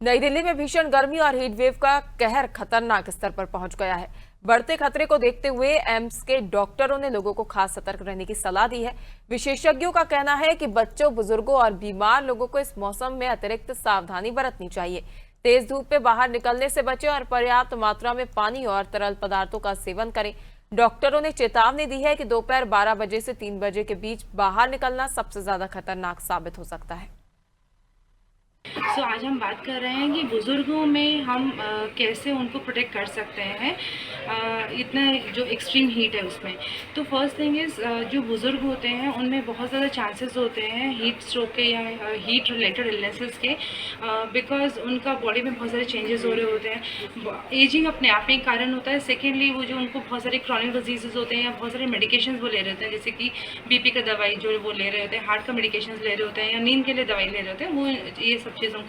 नई दिल्ली में भीषण गर्मी और हीट वेव का कहर खतरनाक स्तर पर पहुंच गया है। बढ़ते खतरे को देखते हुए एम्स के डॉक्टरों ने लोगों को खास सतर्क रहने की सलाह दी है। विशेषज्ञों का कहना है कि बच्चों, बुजुर्गों और बीमार लोगों को इस मौसम में अतिरिक्त सावधानी बरतनी चाहिए। तेज धूप में बाहर निकलने से बचें और पर्याप्त मात्रा में पानी और तरल पदार्थों का सेवन करें। डॉक्टरों ने चेतावनी दी है कि दोपहर 12 बजे से 3 बजे के बीच बाहर निकलना सबसे ज्यादा खतरनाक साबित हो सकता है। आज हम बात कर रहे हैं कि बुज़ुर्गों में हम कैसे उनको प्रोटेक्ट कर सकते हैं इतना जो एक्सट्रीम हीट है उसमें। तो फर्स्ट थिंग इज़ जो बुज़ुर्ग होते हैं उनमें बहुत ज़्यादा चांसेस होते हैं हीट स्ट्रोक के या हीट रिलेटेड इलनेसेस के, बिकॉज उनका बॉडी में बहुत सारे चेंजेस हो रहे होते हैं। एजिंग अपने आप में एक कारण होता है। सेकेंडली वो जो उनको बहुत सारे क्रॉनिक डिजीजेस होते हैं या बहुत सारे मेडिकेशन वो ले रहे होते हैं, जैसे कि बीपी का दवाई जो वो ले रहे होते हैं, हार्ट का मेडिकेशन ले रहे होते हैं या नींद के लिए दवाई ले रहे होते हैं, वो ये सब चीज़ों को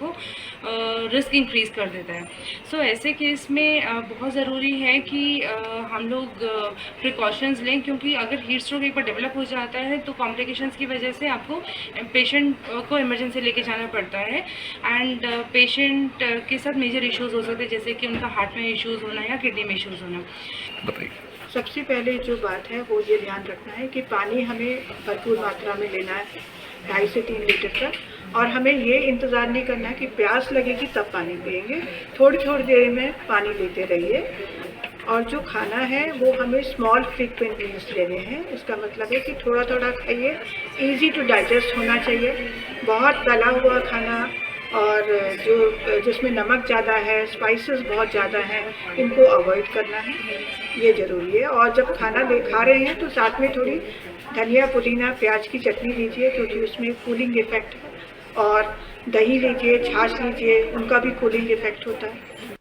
रिस्क इंक्रीज़ कर देता है। सो ऐसे केस में बहुत ज़रूरी है कि हम लोग प्रिकॉशंस लें, क्योंकि अगर हीट स्ट्रोक एक बार डेवलप हो जाता है तो कॉम्प्लिकेशंस की वजह से आपको पेशेंट को इमरजेंसी लेके जाना पड़ता है। एंड पेशेंट के साथ मेजर इश्यूज़ हो सकते हैं, जैसे कि उनका हार्ट में इश्यूज़ होना या किडनी में इश्यूज़ होना। बताइए। सबसे पहले जो बात है वो ये ध्यान रखना है कि पानी हमें भरपूर मात्रा में लेना है, 2.5 से 3 लीटर का। और हमें ये इंतज़ार नहीं करना है कि प्यास लगेगी तब पानी पिएंगे, थोड़ी थोड़ी देर में पानी लेते रहिए। और जो खाना है वो हमें स्मॉल फ्रीक्वेंट मील्स लेने हैं। इसका मतलब है कि थोड़ा थोड़ा खाइए, इजी टू डाइजेस्ट होना चाहिए। बहुत तला हुआ खाना और जो जिसमें नमक ज़्यादा है, स्पाइसेस बहुत ज़्यादा हैं, इनको अवॉइड करना है, ये ज़रूरी है। और जब खाना खा रहे हैं तो साथ में थोड़ी धनिया, पुदीना, प्याज की चटनी लीजिए, क्योंकि उसमें कूलिंग इफेक्ट है। और दही लीजिए, छाछ लीजिए, उनका भी कूलिंग इफेक्ट होता है।